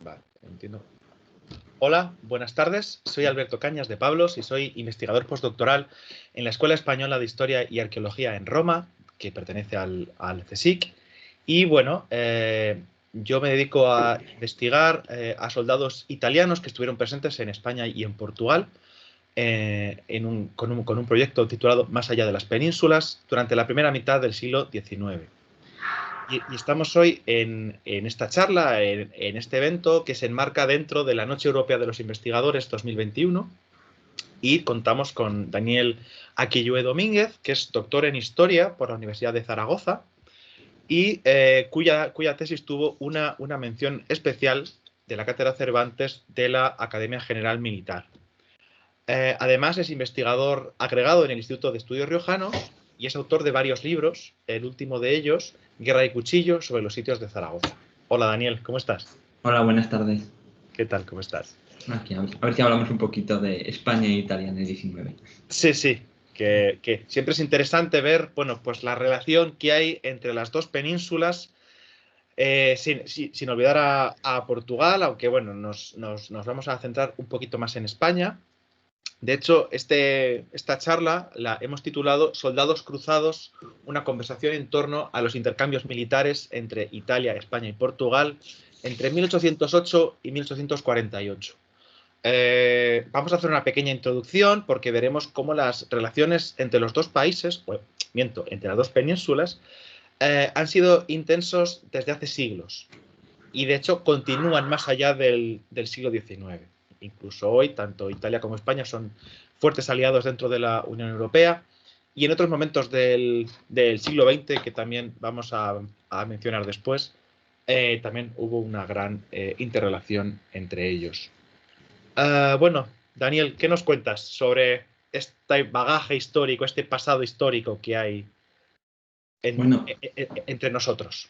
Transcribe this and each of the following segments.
Vale, entiendo. Hola, buenas tardes. Soy Alberto Cañas de Pablos y soy investigador postdoctoral en la Escuela Española de Historia y Arqueología en Roma, que pertenece al CSIC. Y bueno, yo me dedico a investigar a soldados italianos que estuvieron presentes en España y en Portugal con un proyecto titulado Más allá de las penínsulas durante la primera mitad del siglo XIX. Y estamos hoy en esta charla, en este evento que se enmarca dentro de la Noche Europea de los Investigadores 2021 y contamos con Daniel Aquillué Domínguez, que es doctor en Historia por la Universidad de Zaragoza y cuya tesis tuvo una mención especial de la Cátedra Cervantes de la Academia General Militar. Además es investigador agregado en el Instituto de Estudios Riojanos y es autor de varios libros, el último de ellos, Guerra y Cuchillo, sobre los sitios de Zaragoza. Hola Daniel, ¿cómo estás? Hola, buenas tardes. ¿Qué tal? ¿Cómo estás? Aquí, a ver si hablamos un poquito de España e Italia en el 19. Sí, que siempre es interesante ver, bueno, pues la relación que hay entre las dos penínsulas, sin olvidar a Portugal, aunque bueno, nos vamos a centrar un poquito más en España. De hecho, esta charla la hemos titulado Soldados cruzados, una conversación en torno a los intercambios militares entre Italia, España y Portugal entre 1808 y 1848. Vamos a hacer una pequeña introducción porque veremos cómo las relaciones entre los dos países, entre las dos penínsulas, han sido intensos desde hace siglos y de hecho continúan más allá del siglo XIX. Incluso hoy, tanto Italia como España son fuertes aliados dentro de la Unión Europea y en otros momentos del siglo XX, que también vamos a mencionar después, también hubo una gran interrelación entre ellos. Bueno, Daniel, ¿qué nos cuentas sobre este bagaje histórico, este pasado histórico que hay Bueno, entre nosotros?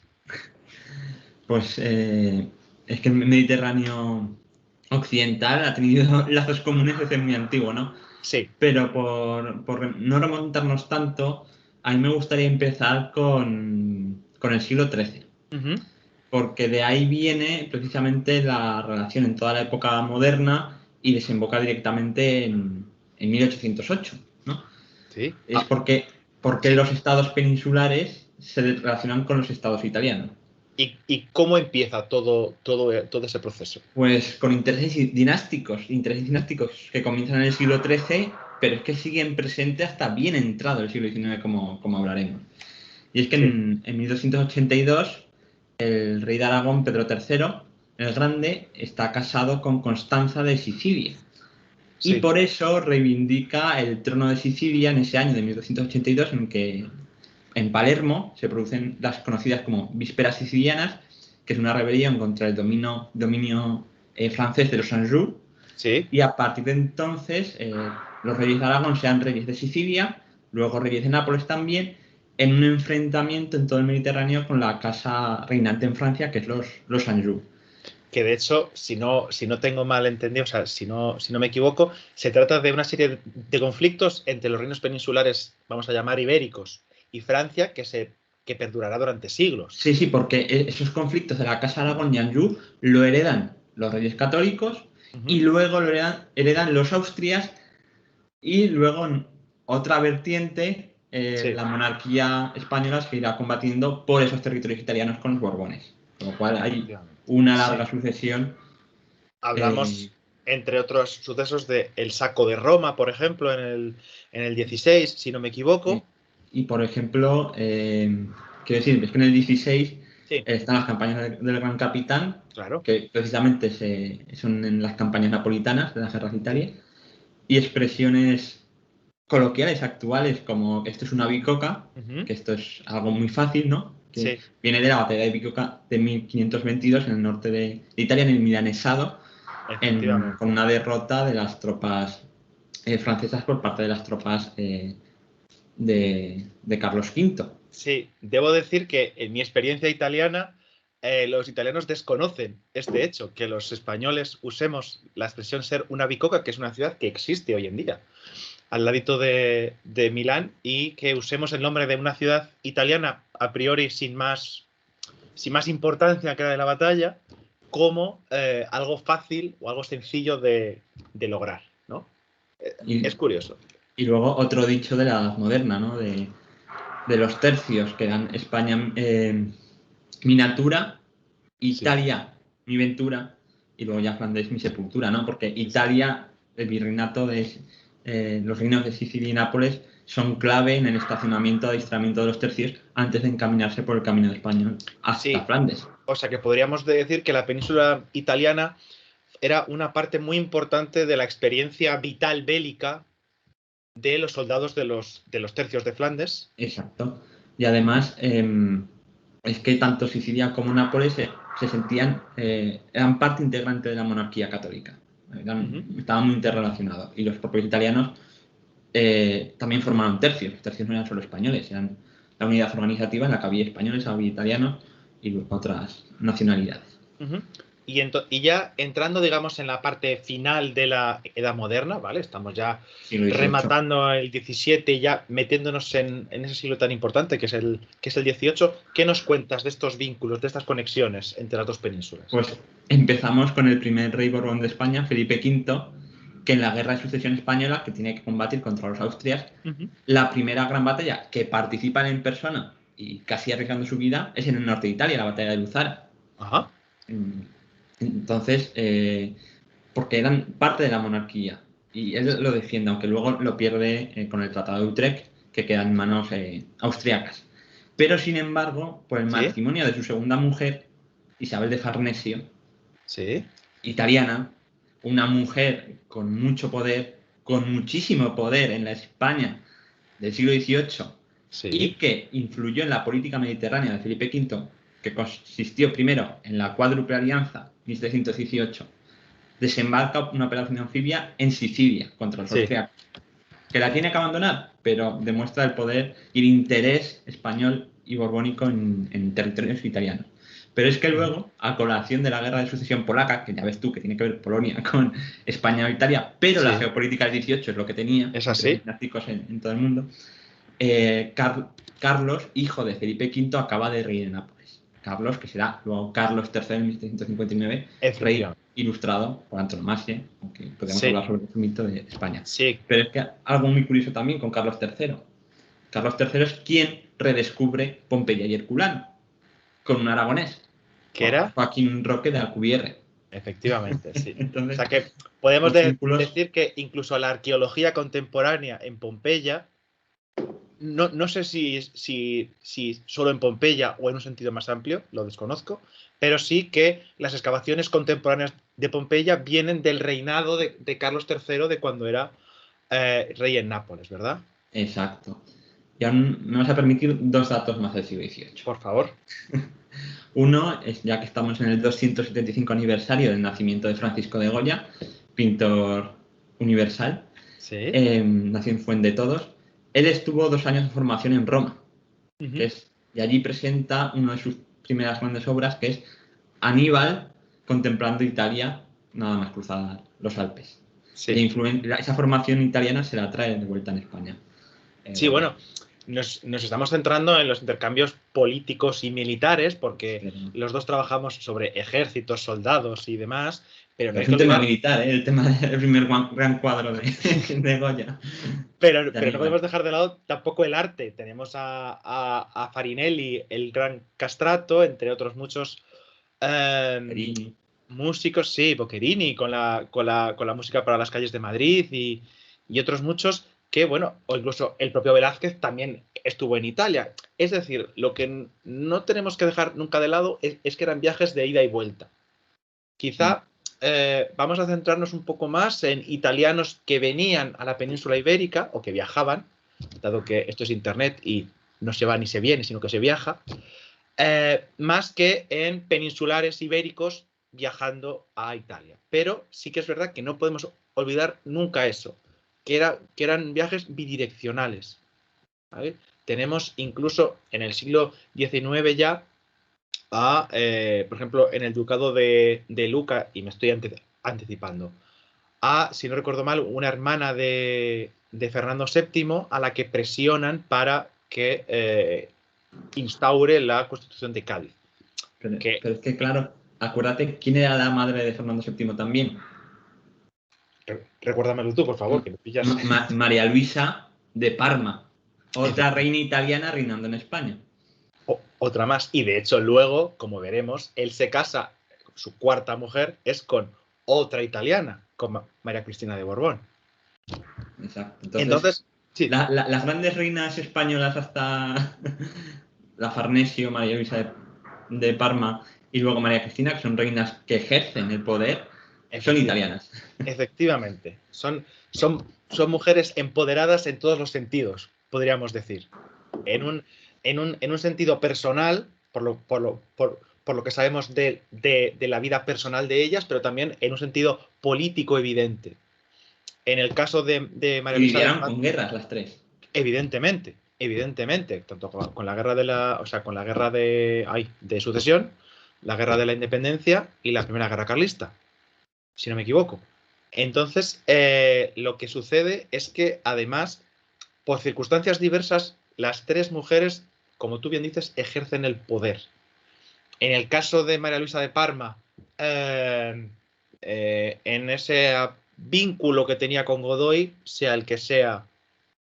pues es que el Mediterráneo occidental ha tenido lazos comunes desde muy antiguo, ¿no? Sí. Pero por no remontarnos tanto, a mí me gustaría empezar con el siglo XIII, Uh-huh. porque de ahí viene precisamente la relación en toda la época moderna y desemboca directamente en 1808, ¿no? Sí. Es porque Sí. los estados peninsulares se relacionan con los estados italianos. ¿Y cómo empieza todo ese proceso? Pues con intereses dinásticos que comienzan en el siglo XIII, pero es que siguen presentes hasta bien entrado el siglo XIX, como hablaremos. Y es que Sí, en 1282 el rey de Aragón, Pedro III, el Grande, está casado con Constanza de Sicilia. Y sí, por eso reivindica el trono de Sicilia en ese año de 1282, en que en Palermo se producen las conocidas como Vísperas Sicilianas, que es una rebelión contra el dominio francés de los Anjou. sí. Y a partir de entonces, los reyes de Aragón sean reyes de Sicilia, luego reyes de Nápoles también, en un enfrentamiento en todo el Mediterráneo con la casa reinante en Francia, que es los Anjou. Que de hecho, si no tengo mal entendido, o sea, si no me equivoco, se trata de una serie de conflictos entre los reinos peninsulares, vamos a llamar ibéricos, y Francia, que perdurará durante siglos. Sí, sí, porque esos conflictos de la Casa Aragón y Anjou lo heredan los reyes católicos y Ujú. luego lo heredan los austrias y luego en otra vertiente Sí, la monarquía española se irá combatiendo por esos territorios italianos con los Borbones. Con lo cual hay efectivamente. una larga Sí. sucesión. eh, Hablamos, entre otros sucesos, de el saco de Roma, por ejemplo, en el 16, si no me y, equivoco. y, por ejemplo, quiero decir, es que en el 16 Sí, están las campañas del Gran Capitán, claro. que precisamente son en las campañas napolitanas de las guerras de Italia, y expresiones coloquiales actuales como esto es una bicoca, Ujú. que esto es algo muy fácil, ¿no? Que Sí, viene de la batalla de Bicoca de 1522 en el norte de Italia, en el Milanesado, con efectivamente. una derrota de las tropas francesas por parte de las tropas de Carlos V. Sí, debo decir que en mi experiencia italiana, los italianos desconocen este hecho, que los españoles usemos la expresión ser una bicoca, que es una ciudad que existe hoy en día, al ladito de Milán, y que usemos el nombre de una ciudad italiana a priori sin más importancia que la de la batalla, como algo fácil o algo sencillo de lograr, ¿no? Es curioso. Y luego otro dicho de la Edad Moderna, ¿no? De los tercios, que dan España mi natura, Italia mi ventura, y luego ya Flandes mi sepultura, ¿no? Porque Italia, el virreinato de los reinos de Sicilia y Nápoles son clave en el estacionamiento, adiestramiento de los tercios antes de encaminarse por el camino español hasta Flandes. O sea que podríamos decir que la península italiana era una parte muy importante de la experiencia vital bélica de los soldados de los tercios de Flandes. Exacto. Y además es que tanto Sicilia como Nápoles se sentían, eran parte integrante de la monarquía católica. Estaban muy interrelacionados. Y los propios italianos también formaron tercios. Los tercios no eran solo españoles, eran la unidad organizativa en la que había españoles, había italianos y otras nacionalidades. Y ya entrando, digamos, en la parte final de la Edad Moderna, ¿vale? Estamos ya rematando el 17 y ya metiéndonos en ese siglo tan importante que es el 18. ¿Qué nos cuentas de estos vínculos, de estas conexiones entre las dos penínsulas? Pues empezamos con el primer rey Borbón de España, Felipe V, que en la Guerra de Sucesión Española, que tiene que combatir contra los austrias, la primera gran batalla que participan en persona y casi arriesgando su vida es en el norte de Italia, la batalla de Luzara. Ajá. Entonces, porque eran parte de la monarquía y él lo defiende, aunque luego lo pierde con el Tratado de Utrecht, que queda en manos austriacas. Pero, sin embargo, por el matrimonio de su segunda mujer, Isabel de Farnesio, italiana, una mujer con mucho poder, con muchísimo poder en la España del siglo XVIII y que influyó en la política mediterránea de Felipe V, que consistió primero en la Cuádruple Alianza, 1718, desembarca una operación anfibia en Sicilia contra los austriacos, que la tiene que abandonar, pero demuestra el poder y el interés español y borbónico en territorios italianos. Pero es que luego, a colación de la Guerra de Sucesión Polaca, que ya ves tú que tiene que ver Polonia con España o Italia, pero la geopolítica del 18 es lo que tenía, es así, en todo el mundo, Carlos, hijo de Felipe V, acaba de rey de Nápoles. Carlos, que será luego Carlos III en 1759, rey ilustrado por antonomasia, aunque podemos hablar sobre el mito de España. Pero es que algo muy curioso también con Carlos III. Carlos III es quien redescubre Pompeya y Herculano, con un aragonés, que era Joaquín Roque de Alcubierre. Efectivamente, sí. Entonces, o sea que podemos decir que incluso la arqueología contemporánea en Pompeya, no sé si solo en Pompeya o en un sentido más amplio, lo desconozco, pero sí que las excavaciones contemporáneas de Pompeya vienen del reinado de Carlos III, de cuando era rey en Nápoles, ¿verdad? Exacto. Y aún me vas a permitir dos datos más del siglo XVIII. Por favor. Uno es, ya que estamos en el 275 aniversario del nacimiento de Francisco de Goya, pintor universal, nació en Fuendetodos. Él estuvo 2 años de formación en Roma, y allí presenta una de sus primeras grandes obras, que es Aníbal contemplando Italia, nada más cruzar los Alpes. Esa formación italiana se la trae de vuelta en España. Bueno, nos estamos centrando en los intercambios políticos y militares, porque los dos trabajamos sobre ejércitos, soldados y demás. Pero no es un tema militar, el tema del primer gran cuadro de Goya. Pero no podemos dejar de lado tampoco el arte. Tenemos a Farinelli, el gran castrato, entre otros muchos músicos, Boccherini, con la música para las calles de Madrid y otros muchos que, bueno, o incluso el propio Velázquez también estuvo en Italia. Es decir, lo que no tenemos que dejar nunca de lado es que eran viajes de ida y vuelta. Quizá vamos a centrarnos un poco más en italianos que venían a la península ibérica o que viajaban, dado que esto es internet y no se va ni se viene, sino que se viaja, más que en peninsulares ibéricos viajando a Italia. Pero sí que es verdad que no podemos olvidar nunca eso, que eran viajes bidireccionales, ¿vale? Tenemos incluso en el siglo XIX ya por ejemplo, en el ducado de Luca, y me estoy anticipando, si no recuerdo mal, una hermana de Fernando VII a la que presionan para que instaure la Constitución de Cádiz. Pero es que, claro, acuérdate quién era la madre de Fernando VII también. Recuérdamelo tú, por favor, que me pillas. María Luisa de Parma, otra reina italiana reinando en España. Otra más. Y de hecho, luego, como veremos, él se casa, su cuarta mujer es con otra italiana, con María Cristina de Borbón. Exacto. Entonces, sí. Las grandes reinas españolas hasta la Farnesio, María Luisa de Parma y luego María Cristina, que son reinas que ejercen el poder, son italianas. Efectivamente. Son mujeres empoderadas en todos los sentidos, podríamos decir. En un sentido personal, por lo que sabemos de la vida personal de ellas, pero también en un sentido político evidente. En el caso de María Luisa de Parma, con guerras las tres. Evidentemente, tanto con la guerra de sucesión, la guerra de la independencia y la primera guerra carlista, si no me equivoco. Entonces, lo que sucede es que además, por circunstancias diversas, las tres mujeres, como tú bien dices, ejercen el poder. En el caso de María Luisa de Parma, en ese vínculo que tenía con Godoy, sea el que sea,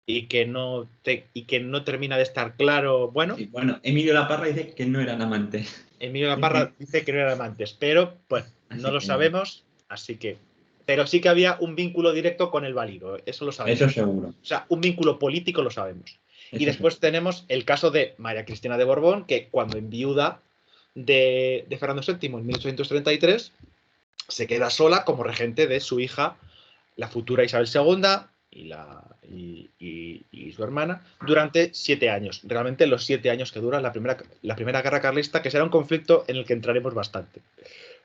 y que no termina de estar claro, bueno. Sí, bueno, Emilio Laparra dice que no eran amantes. Emilio Laparra dice que no eran amantes, pero pues no lo sabemos, así que. Pero sí que había un vínculo directo con el Valiro, eso lo sabemos. Eso seguro. O sea, un vínculo político lo sabemos. Eso y después tenemos el caso de María Cristina de Borbón, que cuando enviuda de Fernando VII en 1833, se queda sola como regente de su hija, la futura Isabel II, y su hermana, durante 7 años. Realmente los 7 años que dura la primera guerra carlista, que será un conflicto en el que entraremos bastante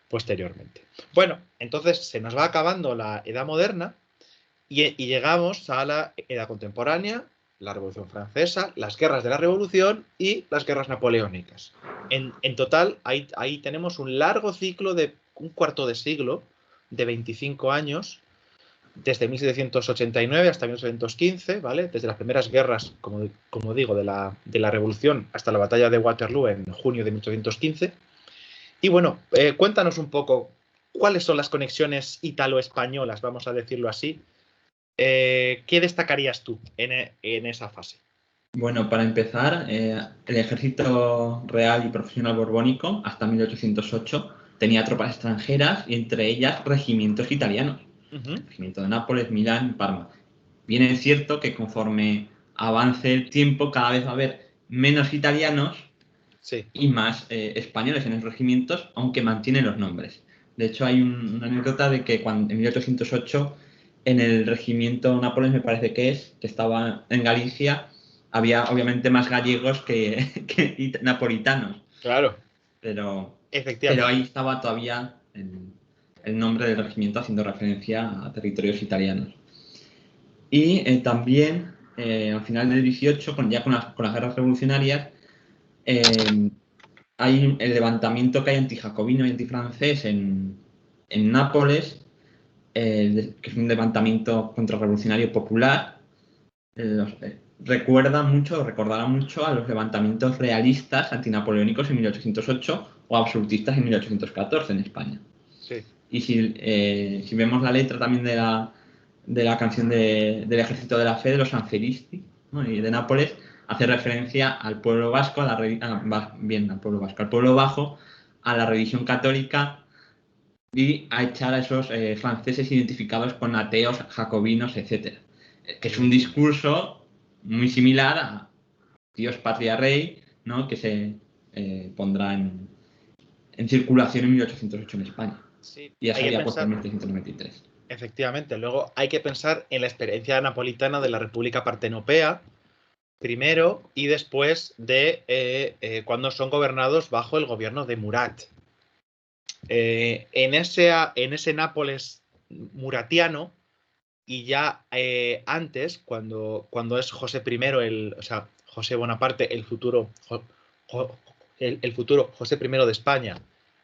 posteriormente. Bueno, entonces se nos va acabando la Edad Moderna y llegamos a la Edad Contemporánea, la Revolución Francesa, las guerras de la Revolución y las guerras napoleónicas. En total, ahí tenemos un largo ciclo de un cuarto de siglo, de 25 años, desde 1789 hasta 1815, ¿vale? Desde las primeras guerras, como digo, de la Revolución hasta la batalla de Waterloo en junio de 1815. Y bueno, cuéntanos un poco cuáles son las conexiones italo-españolas, vamos a decirlo así. ¿Qué destacarías tú en esa fase? Bueno, para empezar, el ejército real y profesional borbónico, hasta 1808, tenía tropas extranjeras y entre ellas regimientos italianos. Regimiento de Nápoles, Milán, Parma. Bien es cierto que conforme avance el tiempo, cada vez va a haber menos italianos y más españoles en los regimientos, aunque mantienen los nombres. De hecho, hay una anécdota de que en 1808, en el regimiento Nápoles, me parece que estaba en Galicia, había obviamente más gallegos que napolitanos. Claro. Pero Efectivamente. ahí estaba todavía el nombre del regimiento haciendo referencia a territorios italianos. Y también, al final del 18, con las guerras revolucionarias, hay el levantamiento que hay antijacobino y antifrancés en Nápoles, que es un levantamiento contrarrevolucionario popular. Recordará mucho a los levantamientos realistas antinapoleónicos en 1808 o absolutistas en 1814 en España. Sí. Y si vemos la letra también de la canción del Ejército de la Fe de los Sanferisti, ¿no? Y de Nápoles, hace referencia al pueblo vasco, al pueblo bajo, a la religión católica y a echar a esos franceses identificados con ateos, jacobinos, etc. Que es un discurso muy similar a Dios, Patria, Rey, ¿no? Que se pondrá en circulación en 1808 en España. Sí, y ya salía por 1793. Efectivamente, luego hay que pensar en la experiencia napolitana de la República Partenopea, primero, y después de cuando son gobernados bajo el gobierno de Murat. En ese Nápoles muratiano, y ya antes, cuando es José I, José Bonaparte, el futuro José I de España,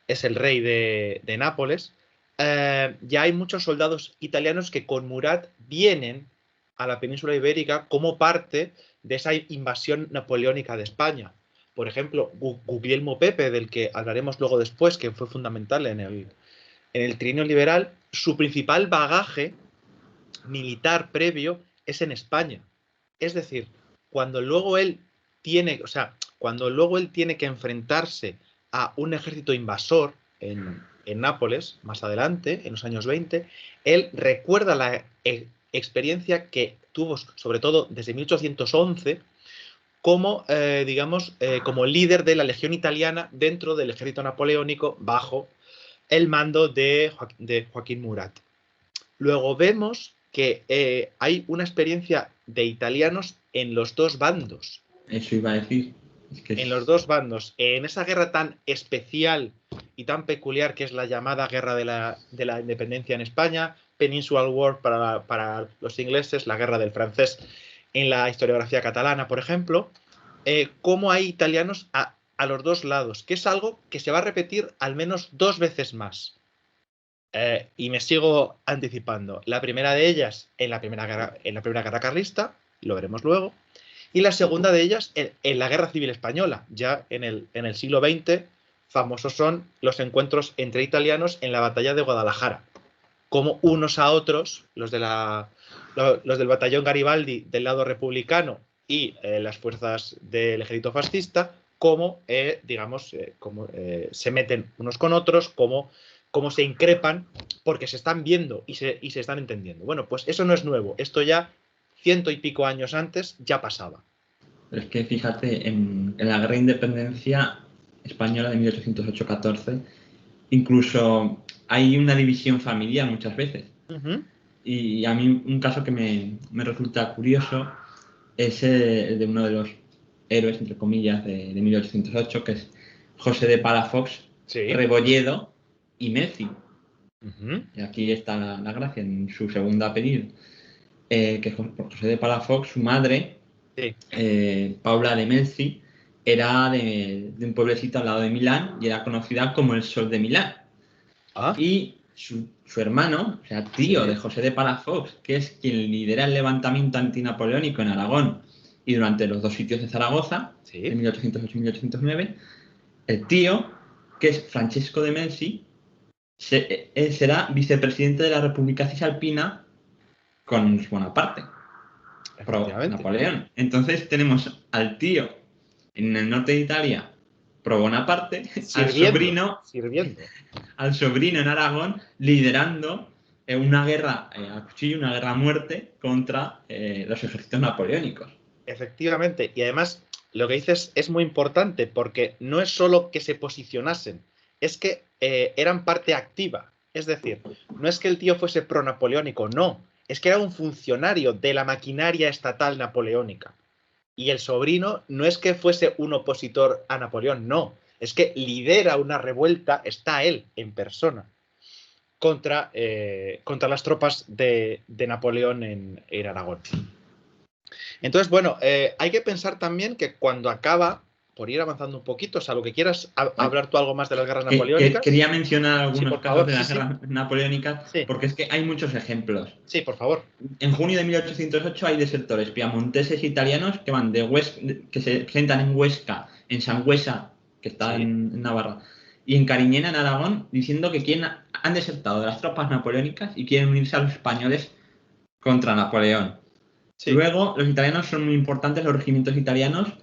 es el rey de Nápoles, ya hay muchos soldados italianos que con Murat vienen a la península ibérica como parte de esa invasión napoleónica de España. por ejemplo, Guglielmo Pepe, del que hablaremos luego después, que fue fundamental en el trienio liberal, su principal bagaje militar previo es en España. Es decir, cuando luego él cuando luego él tiene que enfrentarse a un ejército invasor en Nápoles, más adelante, en los años 20, él recuerda la experiencia que tuvo, sobre todo desde 1811, como, como líder de la legión italiana dentro del ejército napoleónico bajo el mando de Joaquín Murat. Luego vemos que hay una experiencia de italianos en los dos bandos. Eso iba a decir. En los dos bandos. En esa guerra tan especial y tan peculiar que es la llamada Guerra de la Independencia en España, Peninsular War para los ingleses, la Guerra del Francés en la historiografía catalana, por ejemplo, cómo hay italianos a los dos lados, que es algo que se va a repetir al menos 2 veces más. Y me sigo anticipando. La primera de ellas en la primera guerra carlista, lo veremos luego, y la segunda de ellas en la Guerra Civil Española. Ya en el siglo XX, famosos son los encuentros entre italianos en la batalla de Guadalajara, como unos a otros, los del batallón Garibaldi del lado republicano y las fuerzas del ejército fascista, como se meten unos con otros, cómo se increpan, porque se están viendo y se están entendiendo. Bueno, pues eso no es nuevo. Esto ya 100 y pico años antes ya pasaba. Pero es que fíjate, en la Guerra de Independencia Española de 1808-14, incluso hay una división familiar muchas veces. Y a mí un caso que me resulta curioso es el de uno de los héroes, entre comillas, de 1808, que es José de Palafox, Sí. Rebolledo y Melzi. Y aquí está la gracia, en su segundo apellido, que José de Palafox, su madre, sí. Paula de Melzi, era de un pueblecito al lado de Milán y era conocida como el Sol de Milán. Y su hermano, o sea, tío de José de Palafox, que es quien lidera el levantamiento antinapoleónico en Aragón y durante los 2 sitios de Zaragoza, en 1808 y 1809, el tío, que es Francesco de Melzi, será vicepresidente de la República Cisalpina con Bonaparte, pro Napoleón. Entonces tenemos al tío en el norte de Italia, pro Bonaparte, al sobrino en Aragón, liderando una guerra a cuchillo, una guerra a muerte contra los ejércitos napoleónicos. Efectivamente, y además lo que dices es muy importante porque no es solo que se posicionasen, es que eran parte activa. Es decir, no es que el tío fuese pro-napoleónico, no, es que era un funcionario de la maquinaria estatal napoleónica. Y el sobrino no es que fuese un opositor a Napoleón, no, es que lidera una revuelta, está él en persona, contra las tropas de Napoleón en Aragón. Entonces, bueno, hay que pensar también que cuando acaba, por ir avanzando un poquito, o sea, lo que quieras hablar tú algo más de las guerras napoleónicas. Quería mencionar algunos casos de las guerras napoleónicas, porque es que hay muchos ejemplos. Sí, por favor. En junio de 1808 hay desertores piamonteses italianos que van que se presentan en Huesca, en Sangüesa, que está en Navarra, y en Cariñena, en Aragón, diciendo que han desertado de las tropas napoleónicas y quieren unirse a los españoles contra Napoleón. Sí. Luego, los italianos son muy importantes, los regimientos italianos,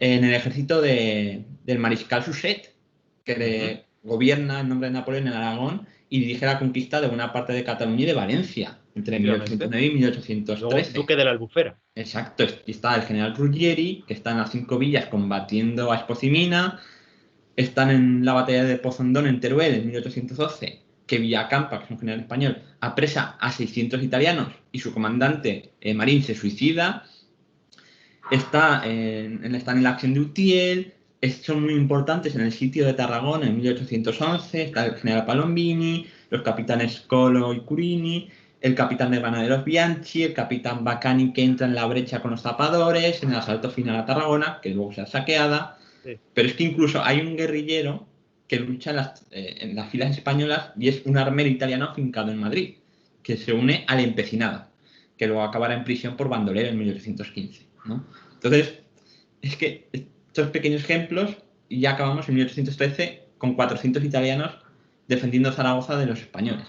en el ejército del mariscal Suchet, que gobierna en nombre de Napoleón en Aragón y dirige la conquista de buena parte de Cataluña y de Valencia, entre 1809 y 1813. Luego, duque de la Albufera. Exacto, y está el general Ruggieri, que está en las 5 villas combatiendo a Esposimina. Están en la batalla de Pozondón en Teruel en 1812, que Villacampa, que es un general español, apresa a 600 italianos y su comandante Marín se suicida. Están en la acción de Utiel, son muy importantes en el sitio de Tarragona en 1811, está el general Palombini, los capitanes Colo y Curini, el capitán de granaderos Bianchi, el capitán Baccani, que entra en la brecha con los zapadores, en el asalto final a Tarragona, que luego será saqueada. Sí. Pero es que incluso hay un guerrillero que lucha en las filas españolas y es un armero italiano afincado en Madrid, que se une al empecinado, que luego acabará en prisión por bandolero en 1815, ¿no? Entonces, es que estos pequeños ejemplos y ya acabamos en 1813 con 400 italianos defendiendo Zaragoza de los españoles.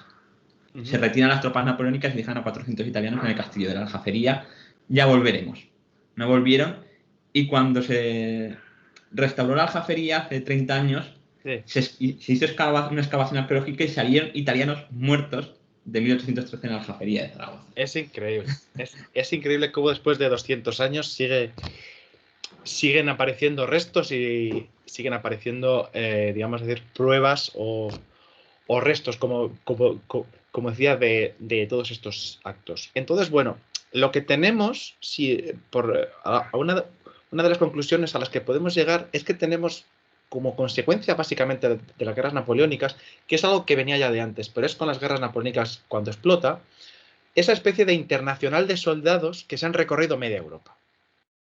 Se retiran las tropas napoleónicas y dejan a 400 italianos en el castillo de la Aljafería. Ya volveremos. No volvieron, y cuando se restauró la Aljafería hace 30 años, se hizo una excavación arqueológica y salieron italianos muertos de 1813 en la Aljafería de Zaragoza. Es increíble. Es increíble cómo después de 200 años siguen apareciendo restos y siguen apareciendo, digamos, decir, pruebas o restos, como decía, de todos estos actos. Entonces, bueno, lo que tenemos, una de las conclusiones a las que podemos llegar es que tenemos como consecuencia básicamente de las guerras napoleónicas, que es algo que venía ya de antes, pero es con las guerras napoleónicas cuando explota, esa especie de internacional de soldados que se han recorrido media Europa.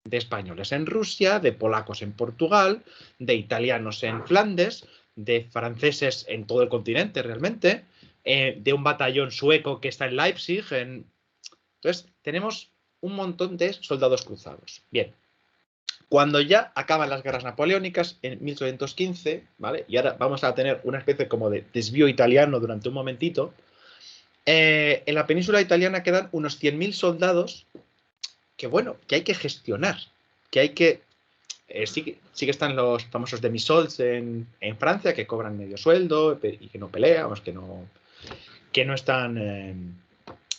De españoles en Rusia, de polacos en Portugal, de italianos en Flandes, de franceses en todo el continente realmente, de un batallón sueco que está en Leipzig. Entonces, tenemos un montón de soldados cruzados. Bien, cuando ya acaban las guerras napoleónicas en 1815, ¿vale? Y ahora vamos a tener una especie como de desvío italiano durante un momentito. En la península italiana quedan unos 100.000 soldados que, bueno, que hay que gestionar, que hay que... sí que están los famosos demi-solds en Francia, que cobran medio sueldo y que no pelean, que no están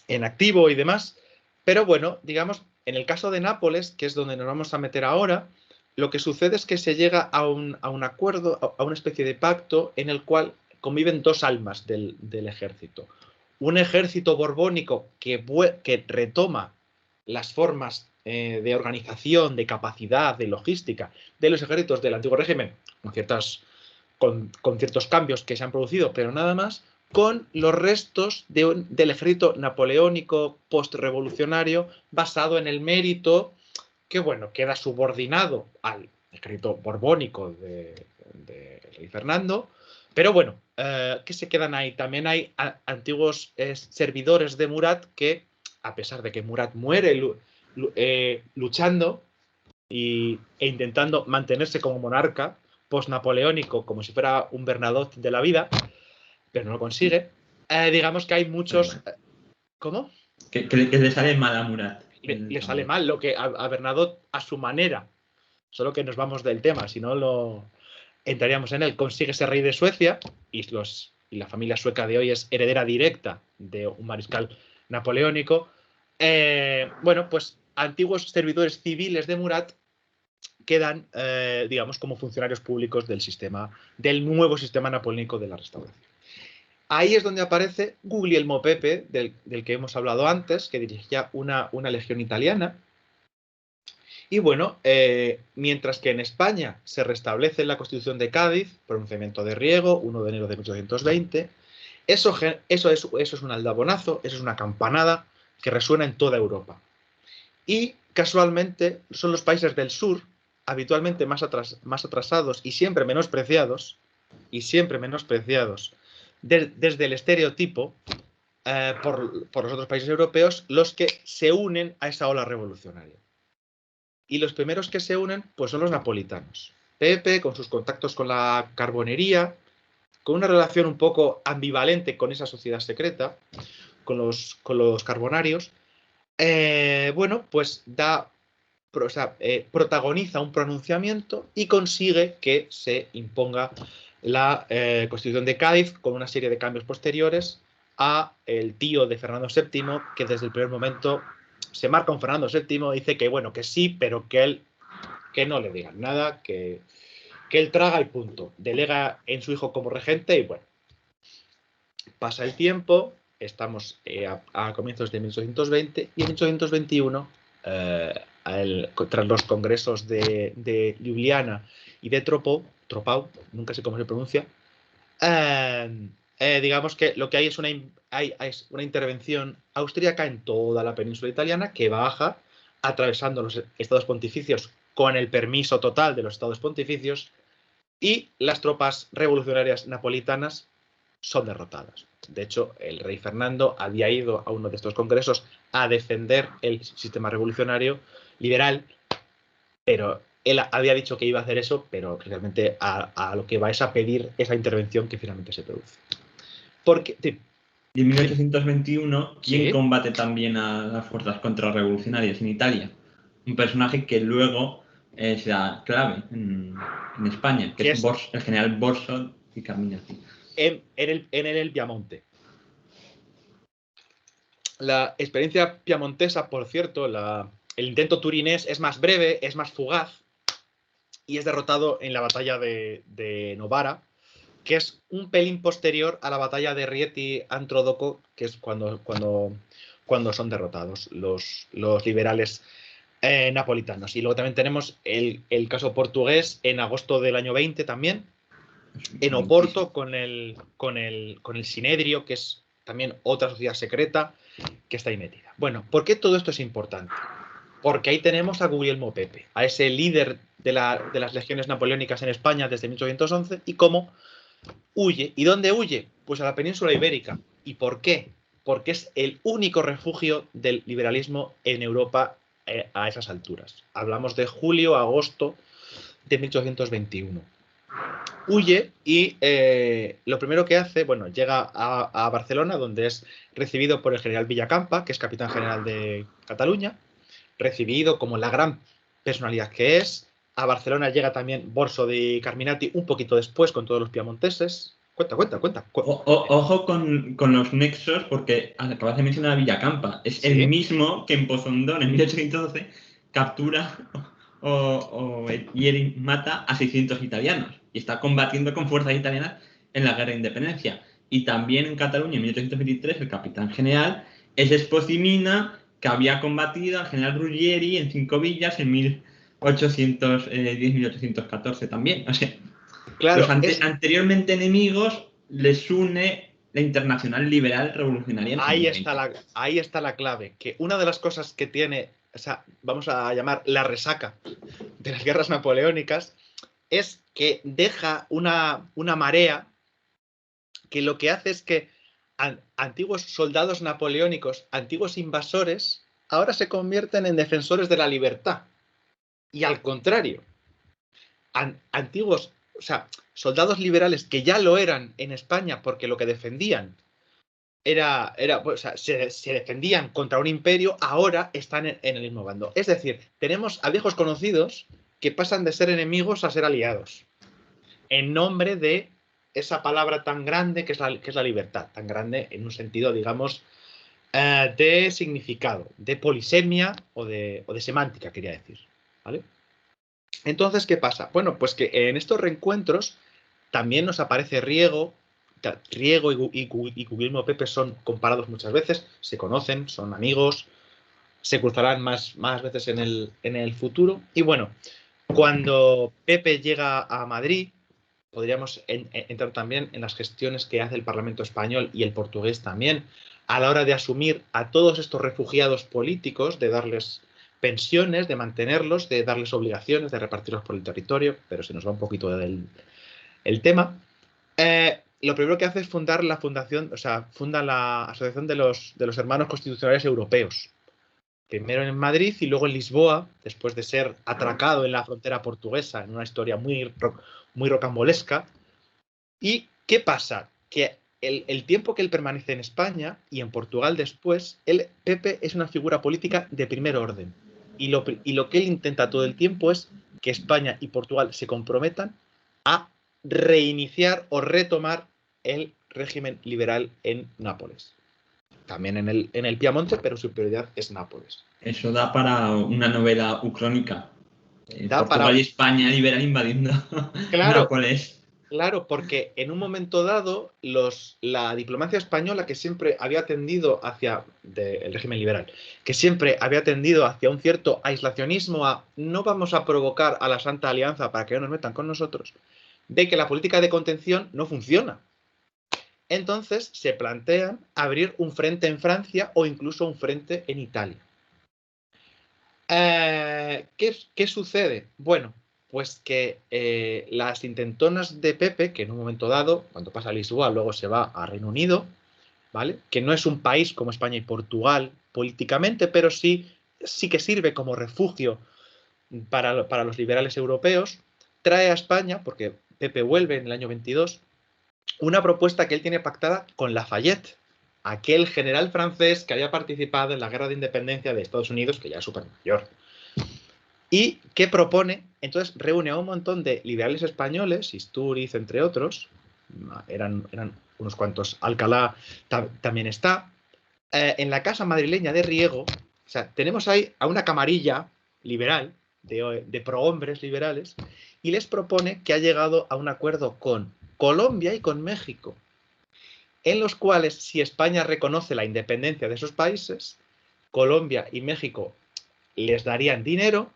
en activo y demás. Pero bueno, digamos, en el caso de Nápoles, que es donde nos vamos a meter ahora, lo que sucede es que se llega a un acuerdo, a una especie de pacto en el cual conviven dos almas del ejército. Un ejército borbónico que retoma las formas de organización, de capacidad, de logística de los ejércitos del antiguo régimen, con ciertos cambios que se han producido, pero nada más, con los restos del ejército napoleónico post-revolucionario basado en el mérito que, bueno, queda subordinado al ejército borbónico de rey Fernando, pero bueno, que se quedan ahí. También hay antiguos servidores de Murat que, a pesar de que Murat muere luchando e intentando mantenerse como monarca post-napoleónico, como si fuera un Bernadotte de la vida, pero no lo consigue, digamos que hay muchos... ¿Cómo? Que le sale mal a Murat. Le sale mal lo que a Bernadotte a su manera, solo que nos vamos del tema, si no lo entraríamos en él. Consigue ser rey de Suecia y la familia sueca de hoy es heredera directa de un mariscal napoleónico. Bueno, pues antiguos servidores civiles de Murat quedan, digamos, como funcionarios públicos del nuevo sistema napoleónico de la Restauración. Ahí es donde aparece Guglielmo Pepe, del que hemos hablado antes, que dirigía una legión italiana. Y bueno, mientras que en España se restablece la Constitución de Cádiz, pronunciamiento de Riego, 1 de enero de 1820, eso es un aldabonazo, eso es una campanada que resuena en toda Europa. Y casualmente son los países del sur, habitualmente más atrasados y siempre menospreciados, desde el estereotipo por los otros países europeos, los que se unen a esa ola revolucionaria. Y los primeros que se unen pues son los napolitanos. Pepe, con sus contactos con la carbonería, con una relación un poco ambivalente con esa sociedad secreta, con los carbonarios, bueno, pues protagoniza un pronunciamiento y consigue que se imponga la Constitución de Cádiz con una serie de cambios posteriores a el tío de Fernando VII, que desde el primer momento se marca un Fernando VII, dice que bueno, que sí, pero que no le digan nada, que él traga y punto. Delega en su hijo como regente y bueno, pasa el tiempo, estamos a comienzos de 1820 y en 1821, tras los congresos de Ljubljana y de Tropau, nunca sé cómo se pronuncia, digamos que lo que hay es una intervención austríaca en toda la península italiana que baja atravesando los estados pontificios con el permiso total de los estados pontificios y las tropas revolucionarias napolitanas son derrotadas. De hecho, el rey Fernando había ido a uno de estos congresos a defender el sistema revolucionario liberal, pero él había dicho que iba a hacer eso, pero realmente a lo que va es a pedir esa intervención que finalmente se produce. Porque, sí. Y en 1821, ¿quién Sí. combate también a las fuerzas contrarrevolucionarias en Italia? Un personaje que luego será clave en España, que Que es es el general Borso y Carminati. en el Piamonte. La experiencia piamontesa, por cierto, el intento turinés es más breve, es más fugaz y es derrotado en la batalla de Novara, que es un pelín posterior a la batalla de Rieti-Antrodoco, que es cuando son derrotados los liberales napolitanos. Y luego también tenemos el caso portugués en agosto del año 20 también, en Oporto con el Sinedrio, que es también otra sociedad secreta que está ahí metida. Bueno, ¿por qué todo esto es importante? Porque ahí tenemos a Guglielmo Pepe, a ese líder de las legiones napoleónicas en España desde 1811 y cómo huye. ¿Y dónde huye? Pues a la península ibérica. ¿Y por qué? Porque es el único refugio del liberalismo en Europa a esas alturas. Hablamos de julio, agosto de 1821. Huye y lo primero que hace, bueno, llega a Barcelona, donde es recibido por el general Villacampa, que es capitán general de Cataluña, recibido como la gran personalidad que es. A Barcelona llega también Borso de Carminati un poquito después con todos los piamonteses. Cuenta. Ojo con los nexos, porque acabas de mencionar a Villacampa. Es el Sí, mismo que en Pozondón, en 1812, captura y mata a 600 italianos. Y está combatiendo con fuerzas italianas en la Guerra de Independencia. Y también en Cataluña, en 1823, el capitán general es Espoz y Mina, que había combatido al general Ruggieri en 5 villas en 1810-1814 también. O sea, los claro, anteriormente enemigos les une la Internacional Liberal Revolucionaria en ahí 1820. ahí está la clave, que una de las cosas que tiene, o sea, vamos a llamar la resaca de las guerras napoleónicas, es que deja una marea que lo que hace es que antiguos soldados napoleónicos, antiguos invasores, ahora se convierten en defensores de la libertad. Y al contrario, antiguos, o sea, soldados liberales que ya lo eran en España porque lo que defendían pues, o sea, se defendían contra un imperio, ahora están en el mismo bando. Es decir, tenemos a viejos conocidos que pasan de ser enemigos a ser aliados en nombre de esa palabra tan grande que es la libertad, tan grande en un sentido, digamos, de significado, de polisemia o de semántica, quería decir. ¿Vale? Entonces, ¿qué pasa? Bueno, pues que en estos reencuentros también nos aparece Riego. Riego y Guillermo Pepe son comparados muchas veces, se conocen, son amigos, se cruzarán más veces en el futuro. Y bueno, cuando Pepe llega a Madrid, podríamos entrar también en las gestiones que hace el Parlamento español y el portugués también, a la hora de asumir a todos estos refugiados políticos, de darles pensiones, de mantenerlos, de darles obligaciones, de repartirlos por el territorio, pero se nos va un poquito el tema. Lo primero que hace es fundar la fundación, o sea, funda la Asociación de los Hermanos Constitucionales Europeos. Primero en Madrid y luego en Lisboa, después de ser atracado en la frontera portuguesa, en una historia muy rocambolesca. ¿Y qué pasa? Que el tiempo que él permanece en España y en Portugal después, Pepe es una figura política de primer orden. Y lo que él intenta todo el tiempo es que España y Portugal se comprometan a reiniciar o retomar el régimen liberal en Nápoles. También en el Piamonte, pero su prioridad es Nápoles. Eso da para una novela ucrónica. Da para... Portugal y España liberal invadiendo Claro, Nápoles. claro, porque en un momento dado la diplomacia española, que siempre había tendido hacia el régimen liberal, que siempre había tendido hacia un cierto aislacionismo, a no vamos a provocar a la Santa Alianza para que no nos metan con nosotros, ve que la política de contención no funciona. Entonces se plantean abrir un frente en Francia o incluso un frente en Italia. ¿Qué sucede? Bueno, pues que las intentonas de Pepe, que en un momento dado, cuando pasa a Lisboa, luego se va a Reino Unido, ¿vale? Que no es un país como España y Portugal políticamente, pero sí que sirve como refugio para los liberales europeos, trae a España, porque Pepe vuelve en el año 22, una propuesta que él tiene pactada con Lafayette, aquel general francés que había participado en la guerra de independencia de Estados Unidos, que ya es súper mayor. Y que propone, entonces reúne a un montón de liberales españoles, Istúriz, entre otros, eran unos cuantos, Alcalá también está, en la casa madrileña de Riego. O sea, tenemos ahí a una camarilla liberal, de prohombres liberales, y les propone que ha llegado a un acuerdo con Colombia y con México, en los cuales, si España reconoce la independencia de esos países, Colombia y México les darían dinero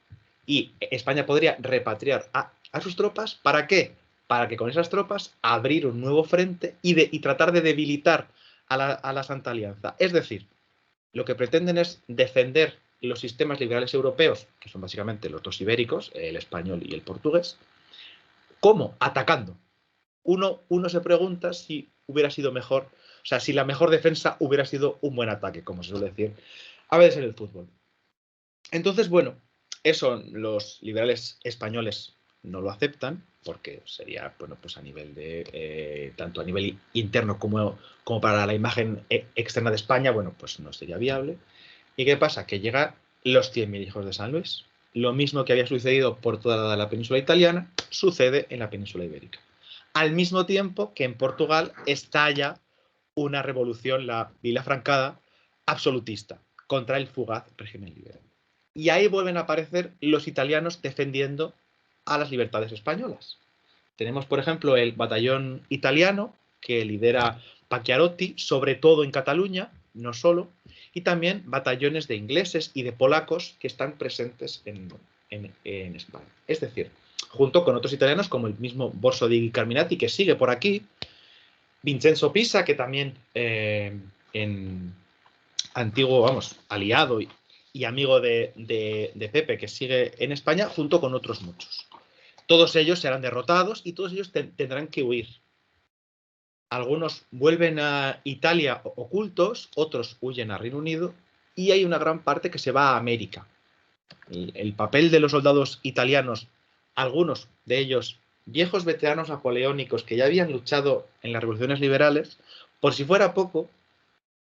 y España podría repatriar a sus tropas. ¿Para qué? Para que con esas tropas abrir un nuevo frente y tratar de debilitar a la Santa Alianza. Es decir, lo que pretenden es defender los sistemas liberales europeos, que son básicamente los dos ibéricos, el español y el portugués. ¿Cómo? Atacando. Uno se pregunta si hubiera sido mejor, o sea, si la mejor defensa hubiera sido un buen ataque, como se suele decir a veces en el fútbol. Entonces, bueno, eso los liberales españoles no lo aceptan, porque sería, bueno, pues a nivel de, tanto a nivel interno como para la imagen externa de España, bueno, pues no sería viable. ¿Y qué pasa? Que llegan los 100.000 hijos de San Luis. Lo mismo que había sucedido por toda la península italiana, sucede en la península ibérica. Al mismo tiempo que en Portugal estalla una revolución, la Vilafrancada, absolutista, contra el fugaz régimen liberal. Y ahí vuelven a aparecer los italianos defendiendo a las libertades españolas. Tenemos, por ejemplo, el batallón italiano, que lidera Pacchiarotti, sobre todo en Cataluña, no solo, y también batallones de ingleses y de polacos que están presentes en España. Es decir, junto con otros italianos como el mismo Borso di Carminati, que sigue por aquí, Vincenzo Pisa, que también en antiguo, vamos, aliado y amigo de Pepe, que sigue en España, junto con otros muchos. Todos ellos serán derrotados y todos ellos tendrán que huir. Algunos vuelven a Italia ocultos, otros huyen a Reino Unido y hay una gran parte que se va a América. El papel de los soldados italianos, algunos de ellos viejos veteranos napoleónicos que ya habían luchado en las revoluciones liberales, por si fuera poco,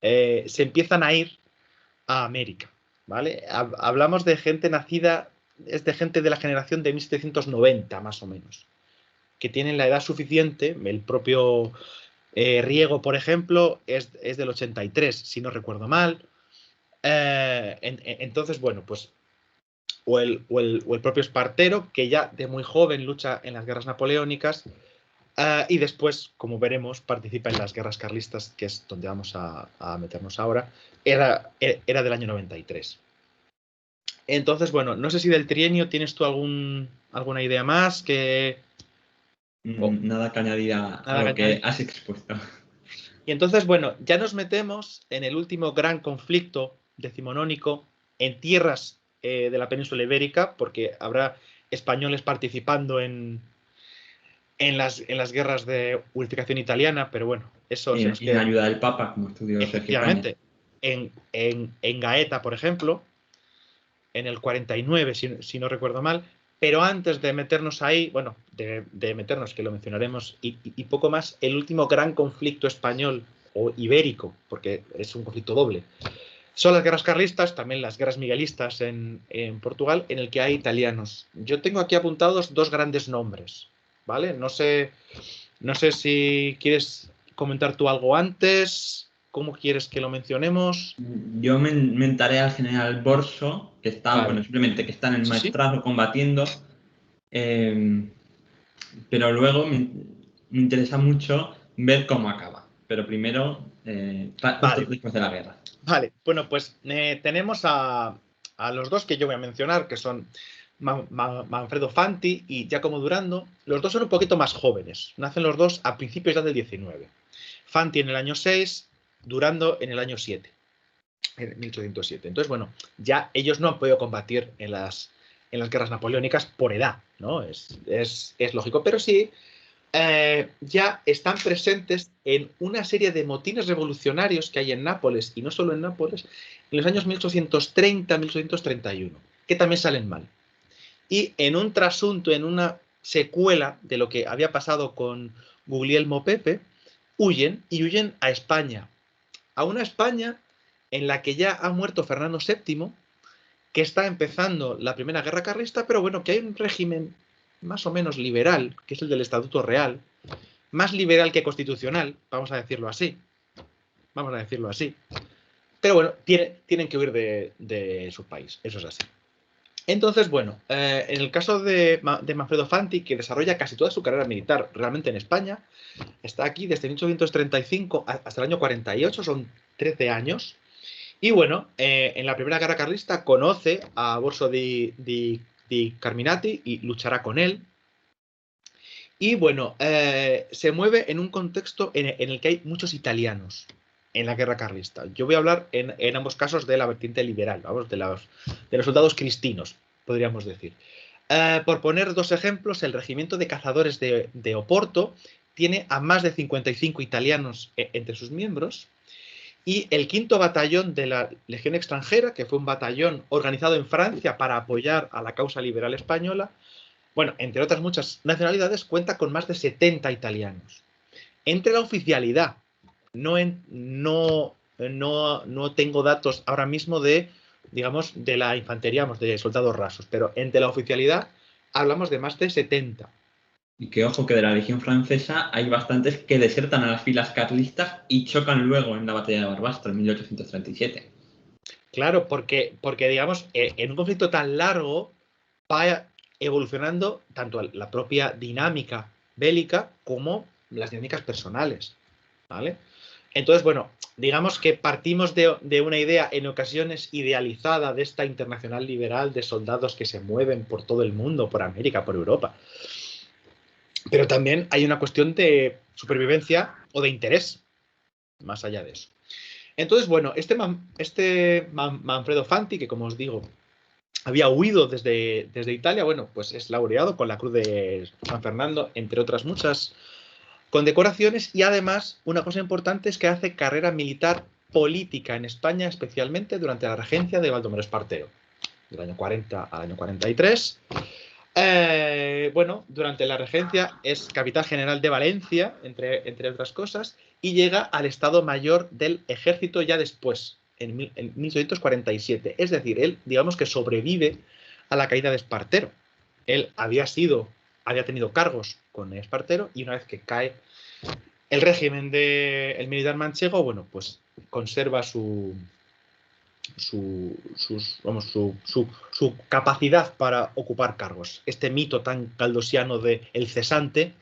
se empiezan a ir a América, ¿vale? Hablamos de gente nacida, es de gente de la generación de 1790, más o menos, que tienen la edad suficiente. El propio Riego, por ejemplo, es del 83, si no recuerdo mal. Entonces, bueno, pues o el propio Espartero, que ya de muy joven lucha en las guerras napoleónicas, y después, como veremos, participa en las guerras carlistas, que es donde vamos a meternos ahora. Era del año 93. Entonces, bueno, no sé si del trienio tienes tú alguna idea más que... Nada que añadir a lo que has expuesto. Y entonces, bueno, ya nos metemos en el último gran conflicto decimonónico en tierras de la península ibérica, porque habrá españoles participando en las guerras de unificación italiana, pero bueno, eso se nos queda. En ayuda del Papa, como estudió Sergio Cañas. Efectivamente, en Gaeta, por ejemplo, en el 49, si no recuerdo mal. Pero antes de meternos ahí, bueno, de meternos, que lo mencionaremos, y poco más, el último gran conflicto español o ibérico, porque es un conflicto doble, son las guerras carlistas, también las guerras miguelistas en Portugal, en el que hay italianos. Yo tengo aquí apuntados dos grandes nombres, ¿vale? No sé si quieres comentar tú algo antes. ¿Cómo quieres que lo mencionemos? Yo mentaré al general Borso, que está, Vale. bueno, simplemente que está en el maestrazgo combatiendo, pero luego me interesa mucho ver cómo acaba. Pero primero, justo después de la guerra. Vale, bueno, pues tenemos a los dos que yo voy a mencionar, que son Manfredo Fanti y Giacomo Durando. Los dos son un poquito más jóvenes, nacen los dos a principios del 19. Fanti en el año 6, Durando en el año 7, en 1807. Entonces, bueno, ya ellos no han podido combatir en las guerras napoleónicas por edad, ¿no? Es lógico, pero sí ya están presentes en una serie de motines revolucionarios que hay en Nápoles, y no solo en Nápoles, en los años 1830-1831, que también salen mal. y en un trasunto, en una secuela de lo que había pasado con Guglielmo Pepe, huyen a España. A una España en la que ya ha muerto Fernando VII, que está empezando la Primera Guerra Carlista, pero bueno, que hay un régimen más o menos liberal, que es el del Estatuto Real, más liberal que constitucional, vamos a decirlo así. Vamos a decirlo así. Pero bueno, tienen que huir de su país, eso es así. Entonces, bueno, en el caso de Manfredo Fanti, que desarrolla casi toda su carrera militar realmente en España, está aquí desde 1835 hasta el año 48, son 13 años. Y bueno, en la Primera Guerra Carlista conoce a Borso di Carminati y luchará con él. Y bueno, se mueve en un contexto en el que hay muchos italianos en la Guerra Carlista. Yo voy a hablar en ambos casos de la vertiente liberal, vamos, de los soldados cristinos, podríamos decir. Por poner dos ejemplos, el regimiento de cazadores de Oporto tiene a más de 55 italianos entre sus miembros, y el 5º batallón de la Legión Extranjera, que fue un batallón organizado en Francia para apoyar a la causa liberal española, bueno, entre otras muchas nacionalidades, cuenta con más de 70 italianos. Entre la oficialidad, no tengo datos ahora mismo de, digamos, de la infantería, de soldados rasos, pero entre la oficialidad hablamos de más de 70. Y que ojo que de la Legión Francesa hay bastantes que desertan a las filas carlistas y chocan luego en la batalla de Barbastro en 1837. Claro, porque digamos, en un conflicto tan largo va evolucionando tanto la propia dinámica bélica como las dinámicas personales, ¿vale? Entonces, bueno, digamos que partimos de una idea en ocasiones idealizada de esta internacional liberal de soldados que se mueven por todo el mundo, por América, por Europa. Pero también hay una cuestión de supervivencia o de interés, más allá de eso. Entonces, bueno, Manfredo Fanti, que como os digo, había huido desde Italia, bueno, pues es laureado con la Cruz de San Fernando, entre otras muchas condecoraciones, y además una cosa importante es que hace carrera militar política en España, especialmente durante la regencia de Baldomero Espartero, del año 40 al año 43. Bueno, durante la regencia es capitán general de Valencia, entre otras cosas, y llega al Estado Mayor del Ejército ya después, en 1847. Es decir, él, digamos que sobrevive a la caída de Espartero. Él había tenido cargos con Espartero, y una vez que cae el régimen del militar manchego, bueno, pues conserva su capacidad para ocupar cargos. Este mito tan caldosiano de el cesante,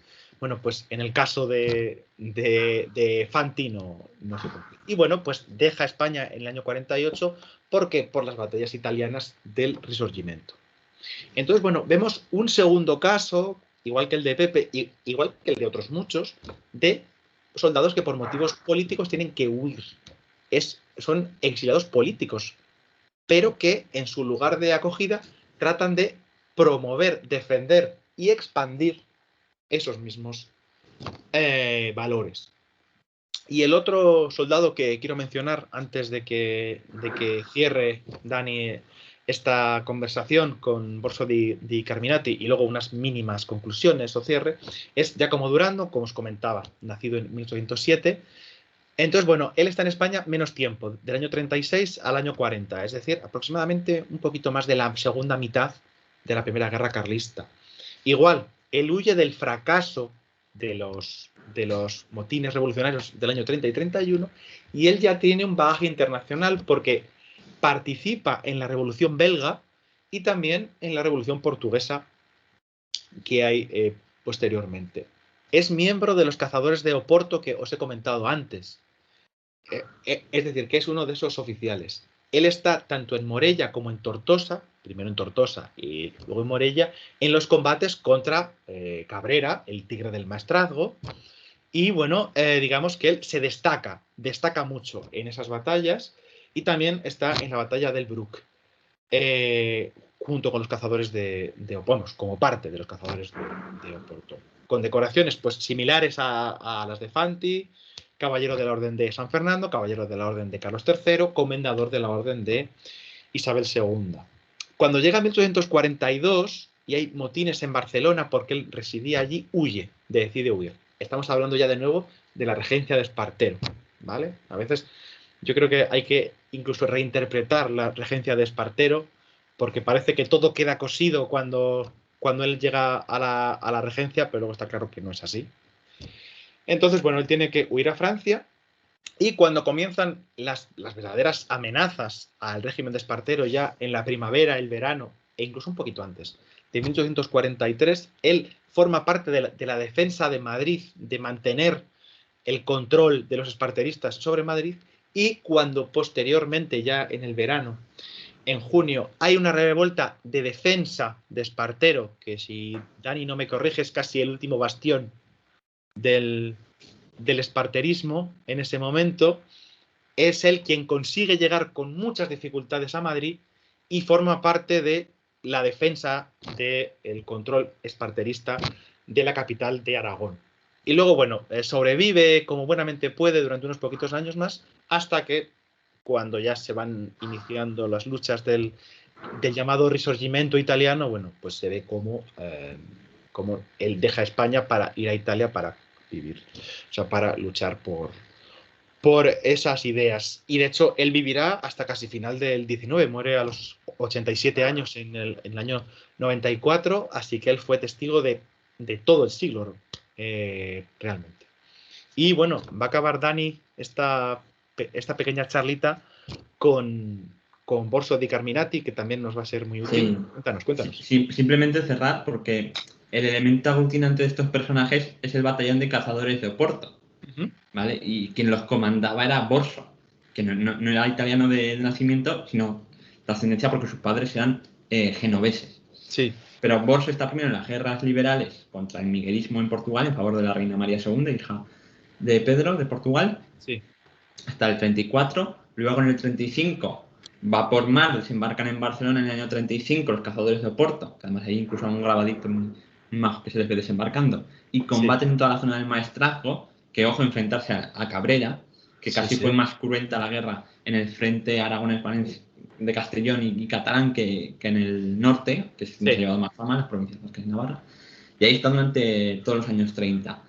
bueno, pues en el caso de Fanti no se cumple. Y bueno, pues deja España en el año 48 porque por las batallas italianas del Risorgimento. Entonces, bueno, vemos un segundo caso, igual que el de Pepe, igual que el de otros muchos, de soldados que por motivos políticos tienen que huir. Son exiliados políticos, pero que en su lugar de acogida tratan de promover, defender y expandir esos mismos valores. Y el otro soldado que quiero mencionar antes de que cierre Dani esta conversación con Borso di Carminati y luego unas mínimas conclusiones o cierre, es Giacomo Durando, como os comentaba, nacido en 1807. Entonces, bueno, él está en España menos tiempo, del año 36 al año 40, es decir, aproximadamente un poquito más de la segunda mitad de la Primera Guerra Carlista. Igual, él huye del fracaso de los motines revolucionarios del año 30 y 31, y él ya tiene un bagaje internacional porque participa en la Revolución Belga y también en la Revolución Portuguesa que hay posteriormente. Es miembro de los cazadores de Oporto que os he comentado antes. Es decir, que es uno de esos oficiales. Él está tanto en Morella como en Tortosa, primero en Tortosa y luego en Morella, en los combates contra Cabrera, el tigre del maestrazgo. Y bueno, digamos que él se destaca mucho en esas batallas, y también está en la batalla del Bruc, junto con los cazadores como parte de los cazadores de Oporto. Con decoraciones pues similares a las de Fanti, caballero de la Orden de San Fernando, caballero de la Orden de Carlos III, comendador de la Orden de Isabel II. Cuando llega 1842, y hay motines en Barcelona porque él residía allí, decide huir. Estamos hablando ya de nuevo de la regencia de Espartero, ¿vale? A veces yo creo que hay que incluso reinterpretar la regencia de Espartero porque parece que todo queda cosido cuando él llega a la regencia, pero luego está claro que no es así. Entonces, bueno, él tiene que huir a Francia y cuando comienzan las verdaderas amenazas al régimen de Espartero ya en la primavera, el verano e incluso un poquito antes de 1843, él forma parte de la defensa de Madrid, de mantener el control de los esparteristas sobre Madrid, y cuando posteriormente, ya en el verano, en junio, hay una revuelta de defensa de Espartero, que si Dani no me corrige es casi el último bastión del esparterismo en ese momento, es él quien consigue llegar con muchas dificultades a Madrid y forma parte de la defensa del control esparterista de la capital de Aragón. Y luego, bueno, sobrevive como buenamente puede durante unos poquitos años más, hasta que cuando ya se van iniciando las luchas del llamado Risorgimento italiano, bueno, pues se ve como él deja España para ir a Italia para vivir, o sea, para luchar por esas ideas. Y de hecho, él vivirá hasta casi final del 19, muere a los 87 años en el año 94, así que él fue testigo de todo el siglo, realmente. Y bueno, va a acabar Dani esta pequeña charlita con Borso di Carminati, que también nos va a ser muy útil. Sí. Cuéntanos. Sí, simplemente cerrar porque el elemento aglutinante de estos personajes es el batallón de cazadores de Oporto, ¿vale? Y quien los comandaba era Borso, que no era italiano de nacimiento, sino de ascendencia porque sus padres eran genoveses. Sí. Pero Borso está primero en las guerras liberales contra el miguelismo en Portugal en favor de la reina María II, hija de Pedro de Portugal, Sí. hasta el 34. Luego en el 35 va por mar, desembarcan en Barcelona en el año 35 los cazadores de Oporto, que además hay incluso un grabadito muy majo que se les ve desembarcando, y combaten en toda la zona del Maestrazgo, que ojo enfrentarse a Cabrera, que casi fue más cruenta la guerra en el frente aragonés de Castellón y catalán que en el norte, que es donde se ha llevado más fama, las provincias vascas y Navarra. Y ahí está durante todos los años 30.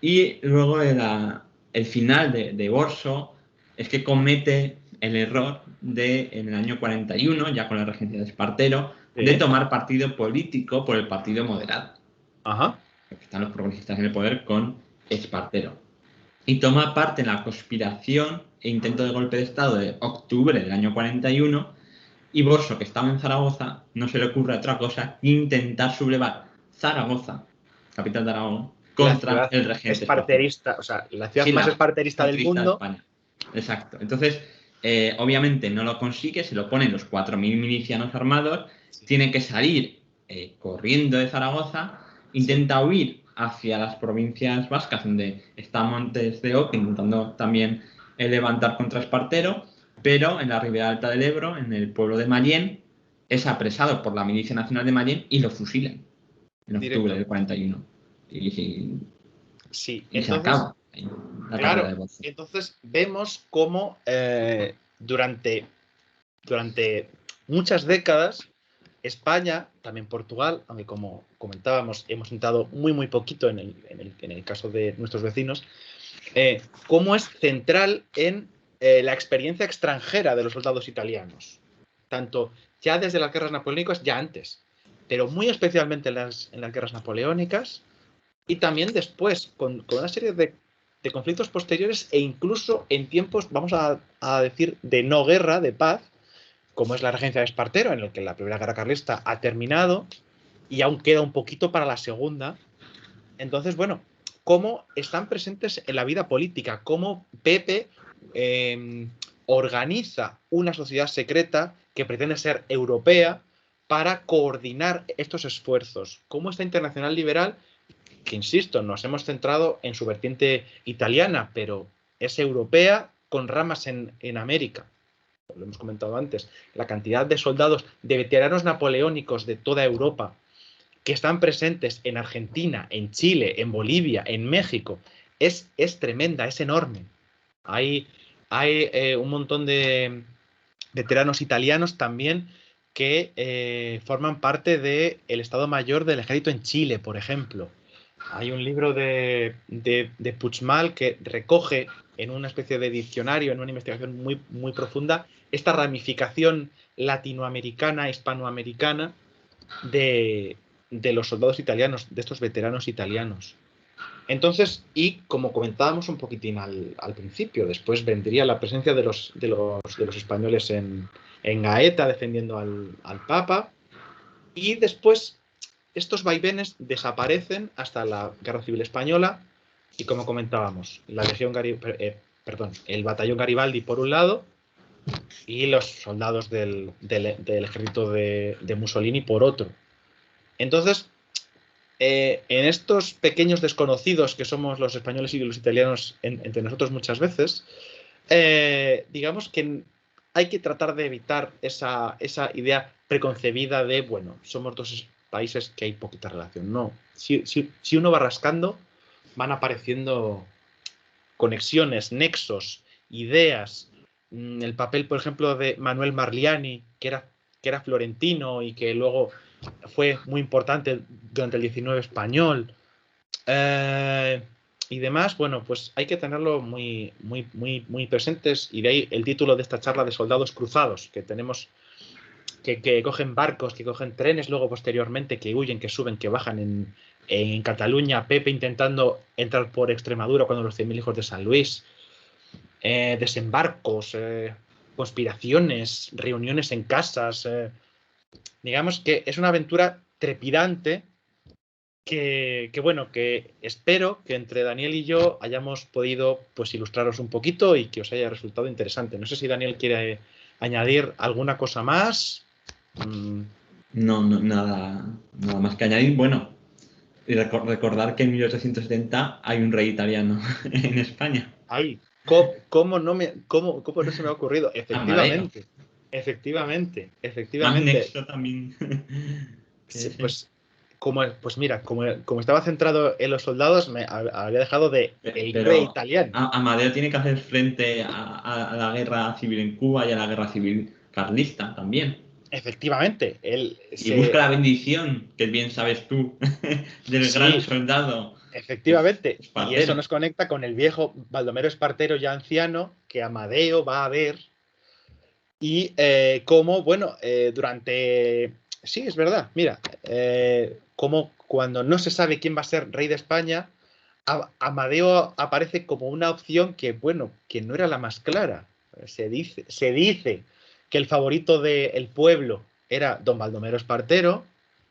Y luego el final de Borso es que comete el error de, en el año 41, ya con la regencia de Espartero, de tomar partido político por el partido moderado. Ajá. Porque están los progresistas en el poder con Espartero. Y toma parte en la conspiración e intento de golpe de Estado de octubre del año 41, y Borso, que estaba en Zaragoza, no se le ocurre otra cosa que intentar sublevar Zaragoza, capital de Aragón, contra el regente esparterista, o sea, la ciudad más esparterista del mundo. De España. Exacto. Entonces, obviamente no lo consigue, se lo ponen los 4.000 milicianos armados, tiene que salir corriendo de Zaragoza, intenta huir hacia las provincias vascas, donde está Montes de Oca, intentando también levantar contra Espartero, pero en la ribera alta del Ebro, en el pueblo de Mayén, es apresado por la Milicia Nacional de Mayén y lo fusilan en octubre del 41. Y entonces, se acaba la carrera de Borso. Entonces vemos cómo durante muchas décadas España, también Portugal, aunque como comentábamos hemos entrado muy poquito en el caso de nuestros vecinos, cómo es central en la experiencia extranjera de los soldados italianos, tanto ya desde las guerras napoleónicas, ya antes, pero muy especialmente en las guerras napoleónicas, y también después, con una serie de conflictos posteriores e incluso en tiempos, vamos a decir, de no guerra, de paz, como es la regencia de Espartero, en el que la primera guerra carlista ha terminado y aún queda un poquito para la segunda. Entonces, bueno, cómo están presentes en la vida política, cómo Pepe organiza una sociedad secreta que pretende ser europea para coordinar estos esfuerzos, cómo esta internacional liberal, que insisto, nos hemos centrado en su vertiente italiana, pero es europea con ramas en América. Lo hemos comentado antes, la cantidad de soldados, de veteranos napoleónicos de toda Europa que están presentes en Argentina, en Chile, en Bolivia, en México, es tremenda, es enorme. Hay un montón de veteranos italianos también que forman parte del Estado Mayor del Ejército en Chile, por ejemplo. Hay un libro de Puigmal que recoge en una especie de diccionario, en una investigación muy, muy profunda, esta ramificación latinoamericana, hispanoamericana de los soldados italianos, de estos veteranos italianos. Entonces, y como comentábamos un poquitín al principio, después vendría la presencia de los españoles en Gaeta defendiendo al Papa, y después estos vaivenes desaparecen hasta la Guerra Civil Española, y como comentábamos, el batallón Garibaldi por un lado y los soldados del ejército de Mussolini por otro. Entonces, en estos pequeños desconocidos que somos los españoles y los italianos entre nosotros muchas veces, digamos que hay que tratar de evitar esa idea preconcebida de, bueno, somos dos países que hay poquita relación. No, si uno va rascando, van apareciendo conexiones, nexos, ideas. El papel, por ejemplo, de Manuel Marliani, que era florentino y que luego fue muy importante durante el 19 español, y demás, bueno, pues hay que tenerlo muy, muy, muy, muy presentes, y de ahí el título de esta charla de soldados cruzados, que tenemos que cogen barcos, que cogen trenes luego posteriormente, que huyen, que suben, que bajan en Cataluña, Pepe intentando entrar por Extremadura cuando los 100.000 hijos de San Luis, desembarcos, conspiraciones, reuniones en casas, digamos que es una aventura trepidante que bueno, que espero que entre Daniel y yo hayamos podido pues ilustraros un poquito y que os haya resultado interesante. No sé si Daniel quiere añadir alguna cosa más. No, nada más que añadir. Bueno, y recordar que en 1870 hay un rey italiano en España. Ay, ¿cómo no se me ha ocurrido? Efectivamente, Amadeo. efectivamente. Más nexo también. Pues, pues mira, como estaba centrado en los soldados, me había dejado de el Pero rey italiano. Amadeo tiene que hacer frente a la guerra civil en Cuba y a la guerra civil carlista también. Efectivamente, Y busca la bendición, que bien sabes tú, del gran Sí, soldado efectivamente. Y eso Espartero. nos conecta con el viejo Baldomero Espartero ya anciano que Amadeo va a ver, y cómo, bueno, durante... Sí, es verdad, mira, como cuando no se sabe quién va a ser rey de España, Amadeo aparece como una opción que, bueno, que no era la más clara. Se dice que el favorito del pueblo era don Baldomero Espartero,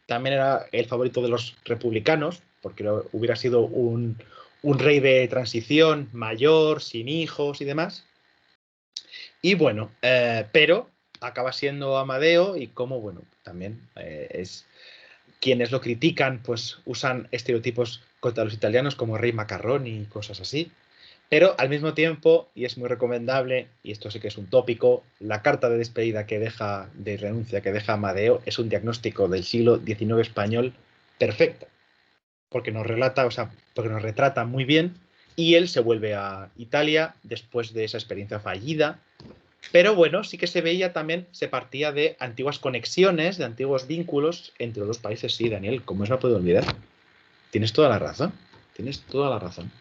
también era el favorito de los republicanos, porque hubiera sido un rey de transición, mayor, sin hijos y demás. Y bueno, pero acaba siendo Amadeo, y como, bueno, también es quienes lo critican, pues usan estereotipos contra los italianos como Rey Macarroni y cosas así. Pero al mismo tiempo, y es muy recomendable, y esto sí que es un tópico, la carta de despedida de renuncia que deja Amadeo es un diagnóstico del siglo XIX español perfecta, porque nos relata, o sea, porque nos retrata muy bien, y él se vuelve a Italia después de esa experiencia fallida. Pero bueno, sí que se veía también, se partía de antiguas conexiones, de antiguos vínculos entre los dos países. Sí, Daniel, ¿cómo se me puede olvidar? Tienes toda la razón. Tienes toda la razón.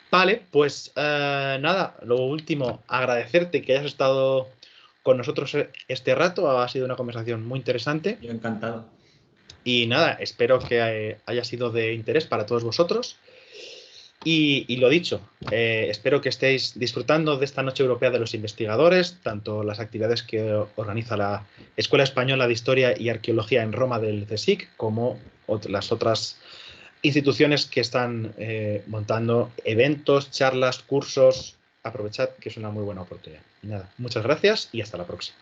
Vale, pues nada, lo último, agradecerte que hayas estado con nosotros este rato. Ha sido una conversación muy interesante. Yo encantado. Y nada, espero que haya sido de interés para todos vosotros. Y lo dicho, espero que estéis disfrutando de esta Noche Europea de los Investigadores, tanto las actividades que organiza la Escuela Española de Historia y Arqueología en Roma del CSIC, como las otras instituciones que están montando eventos, charlas, cursos. Aprovechad que es una muy buena oportunidad. Y nada, muchas gracias y hasta la próxima.